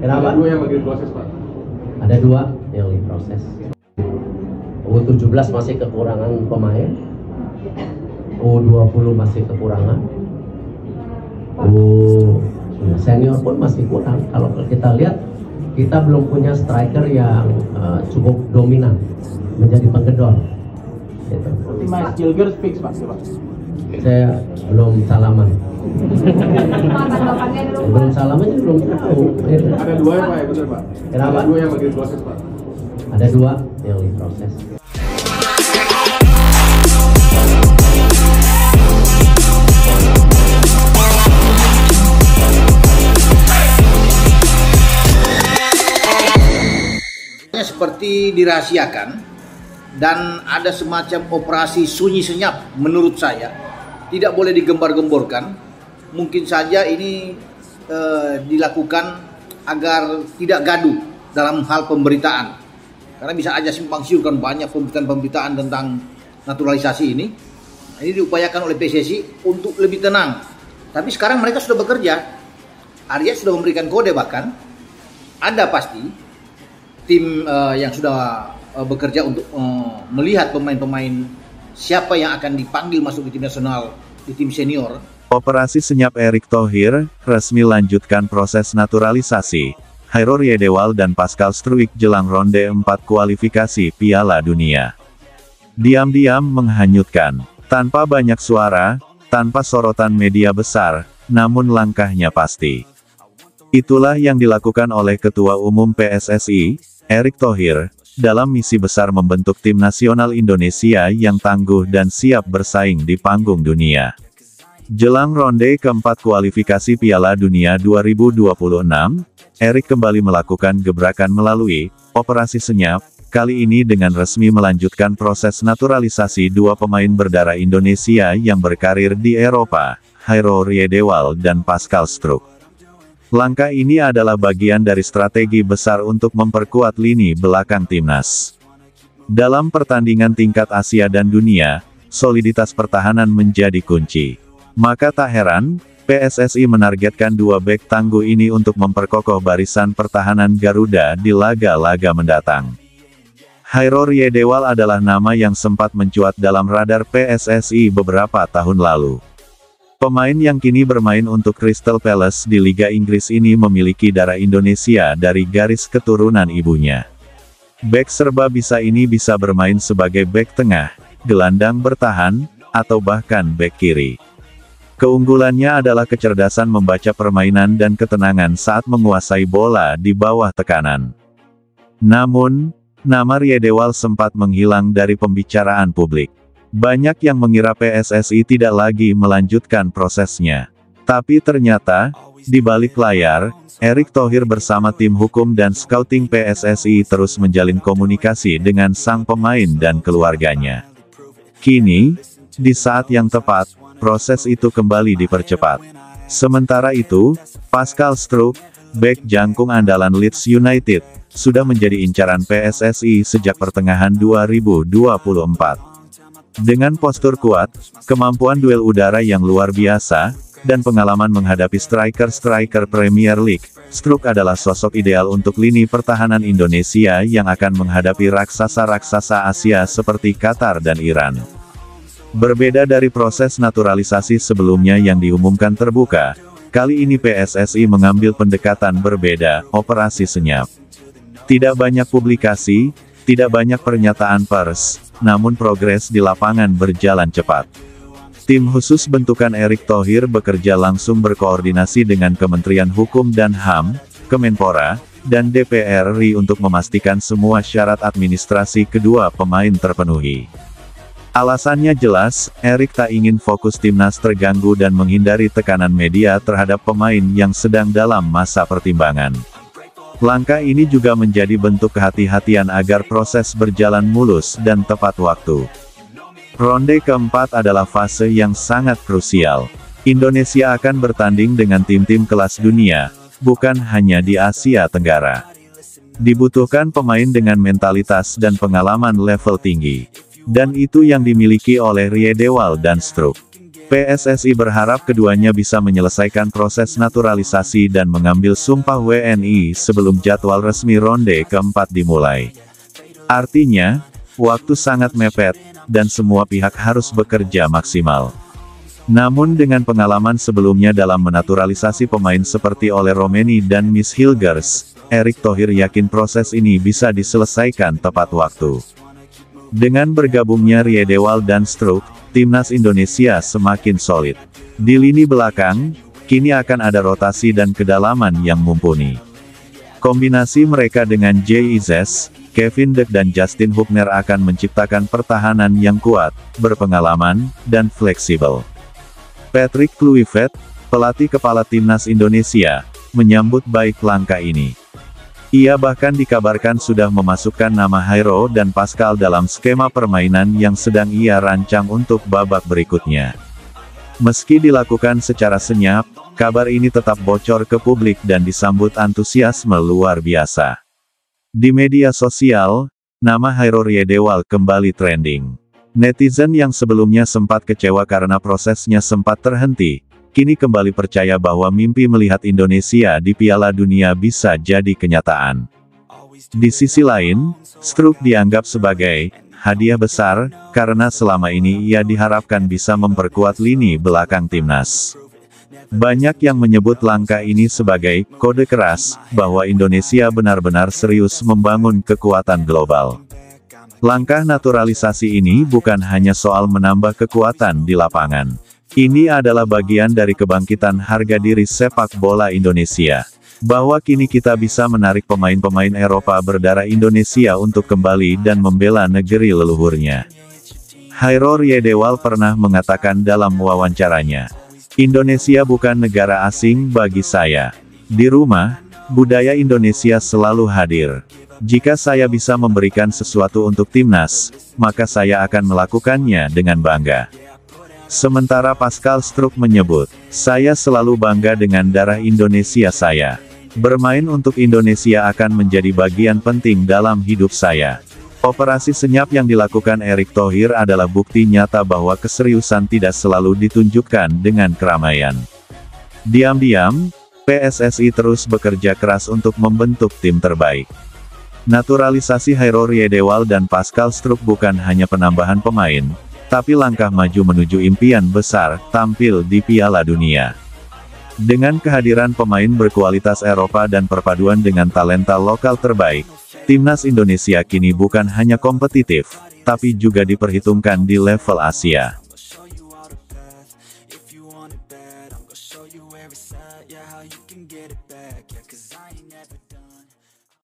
Kenapa? Ada dua yang lagi proses, Pak. Ada dua yang diproses. U17 masih kekurangan pemain, U20 masih kekurangan, senior pun masih kurang. Kalau kita lihat, kita belum punya striker yang cukup dominan menjadi penggedor. Gitu. Mas Gilgir fix Pak. Saya belum salaman. Belum salaman jadi belum tahu. Ada dua ya, Pak, ya betul, Pak. Kenapa? Ada dua yang lagi proses, Pak. Ada dua yang diproses. Seperti dirahasiakan dan ada semacam operasi sunyi senyap menurut saya, tidak boleh digembar-gemborkan. Mungkin saja ini dilakukan agar tidak gaduh dalam hal pemberitaan, karena bisa aja simpang siur kan banyak pemberitaan tentang naturalisasi ini. Ini diupayakan oleh PSSI untuk lebih tenang, tapi sekarang mereka sudah bekerja. Arya sudah memberikan kode, bahkan ada pasti tim yang sudah bekerja untuk melihat pemain-pemain siapa yang akan dipanggil masuk di tim nasional, di tim senior. Operasi Senyap Erick Thohir resmi lanjutkan proses naturalisasi Hairul Riedewald dan Pascal Struijk jelang ronde 4 kualifikasi Piala Dunia. Diam-diam menghanyutkan, tanpa banyak suara, tanpa sorotan media besar, namun langkahnya pasti. Itulah yang dilakukan oleh Ketua Umum PSSI, Erick Thohir, dalam misi besar membentuk tim nasional Indonesia yang tangguh dan siap bersaing di panggung dunia. Jelang ronde keempat kualifikasi Piala Dunia 2026, Erick kembali melakukan gebrakan melalui Operasi Senyap, kali ini dengan resmi melanjutkan proses naturalisasi dua pemain berdarah Indonesia yang berkarir di Eropa, Hairul Riedewald dan Pascal Struijk. Langkah ini adalah bagian dari strategi besar untuk memperkuat lini belakang timnas. Dalam pertandingan tingkat Asia dan dunia, soliditas pertahanan menjadi kunci. Maka tak heran, PSSI menargetkan dua bek tangguh ini untuk memperkokoh barisan pertahanan Garuda di laga-laga mendatang. Hairul Riedewald adalah nama yang sempat mencuat dalam radar PSSI beberapa tahun lalu. Pemain yang kini bermain untuk Crystal Palace di Liga Inggris ini memiliki darah Indonesia dari garis keturunan ibunya. Bek serba bisa ini bisa bermain sebagai bek tengah, gelandang bertahan, atau bahkan bek kiri. Keunggulannya adalah kecerdasan membaca permainan dan ketenangan saat menguasai bola di bawah tekanan. Namun, nama Riedewald sempat menghilang dari pembicaraan publik. Banyak yang mengira PSSI tidak lagi melanjutkan prosesnya. Tapi ternyata, di balik layar, Erick Thohir bersama tim hukum dan scouting PSSI terus menjalin komunikasi dengan sang pemain dan keluarganya. Kini, di saat yang tepat, proses itu kembali dipercepat. Sementara itu, Pascal Struijk, bek jangkung andalan Leeds United, sudah menjadi incaran PSSI sejak pertengahan 2024. Dengan postur kuat, kemampuan duel udara yang luar biasa, dan pengalaman menghadapi striker-striker Premier League, Struijk adalah sosok ideal untuk lini pertahanan Indonesia yang akan menghadapi raksasa-raksasa Asia seperti Qatar dan Iran. Berbeda dari proses naturalisasi sebelumnya yang diumumkan terbuka, kali ini PSSI mengambil pendekatan berbeda, operasi senyap. Tidak banyak publikasi, tidak banyak pernyataan pers, namun progres di lapangan berjalan cepat. Tim khusus bentukan Erick Thohir bekerja langsung berkoordinasi dengan Kementerian Hukum dan HAM, Kemenpora, dan DPR RI untuk memastikan semua syarat administrasi kedua pemain terpenuhi. Alasannya jelas, Erick tak ingin fokus timnas terganggu dan menghindari tekanan media terhadap pemain yang sedang dalam masa pertimbangan. Langkah ini juga menjadi bentuk kehati-hatian agar proses berjalan mulus dan tepat waktu. Ronde keempat adalah fase yang sangat krusial. Indonesia akan bertanding dengan tim-tim kelas dunia, bukan hanya di Asia Tenggara. Dibutuhkan pemain dengan mentalitas dan pengalaman level tinggi. Dan itu yang dimiliki oleh Riedewald dan Struijk. PSSI berharap keduanya bisa menyelesaikan proses naturalisasi dan mengambil sumpah WNI sebelum jadwal resmi ronde keempat dimulai. Artinya, waktu sangat mepet, dan semua pihak harus bekerja maksimal. Namun dengan pengalaman sebelumnya dalam menaturalisasi pemain seperti Ole Romeni dan Miss Hilgers, Erick Thohir yakin proses ini bisa diselesaikan tepat waktu. Dengan bergabungnya Riedewald dan Struijk, timnas Indonesia semakin solid. Di lini belakang, kini akan ada rotasi dan kedalaman yang mumpuni. Kombinasi mereka dengan J.I.Z., Kevin De dan Justin Hubner akan menciptakan pertahanan yang kuat, berpengalaman, dan fleksibel. Patrick Kluivert, pelatih kepala timnas Indonesia, menyambut baik langkah ini. Ia bahkan dikabarkan sudah memasukkan nama Hairo dan Pascal dalam skema permainan yang sedang ia rancang untuk babak berikutnya. Meski dilakukan secara senyap, kabar ini tetap bocor ke publik dan disambut antusiasme luar biasa. Di media sosial, nama Hairo Riedewald kembali trending. Netizen yang sebelumnya sempat kecewa karena prosesnya sempat terhenti, kini kembali percaya bahwa mimpi melihat Indonesia di Piala Dunia bisa jadi kenyataan. Di sisi lain, Struijk dianggap sebagai hadiah besar, karena selama ini ia diharapkan bisa memperkuat lini belakang timnas. Banyak yang menyebut langkah ini sebagai kode keras, bahwa Indonesia benar-benar serius membangun kekuatan global. Langkah naturalisasi ini bukan hanya soal menambah kekuatan di lapangan. Ini adalah bagian dari kebangkitan harga diri sepak bola Indonesia. Bahwa kini kita bisa menarik pemain-pemain Eropa berdarah Indonesia untuk kembali dan membela negeri leluhurnya. Hairo Riedewald pernah mengatakan dalam wawancaranya, "Indonesia bukan negara asing bagi saya. Di rumah, budaya Indonesia selalu hadir. Jika saya bisa memberikan sesuatu untuk timnas, maka saya akan melakukannya dengan bangga." Sementara Pascal Struijk menyebut, "Saya selalu bangga dengan darah Indonesia saya. Bermain untuk Indonesia akan menjadi bagian penting dalam hidup saya." Operasi senyap yang dilakukan Erick Thohir adalah bukti nyata bahwa keseriusan tidak selalu ditunjukkan dengan keramaian. Diam-diam, PSSI terus bekerja keras untuk membentuk tim terbaik. Naturalisasi Hairo Riedewald dan Pascal Struijk bukan hanya penambahan pemain, tapi langkah maju menuju impian besar, tampil di Piala Dunia. Dengan kehadiran pemain berkualitas Eropa dan perpaduan dengan talenta lokal terbaik, timnas Indonesia kini bukan hanya kompetitif, tapi juga diperhitungkan di level Asia.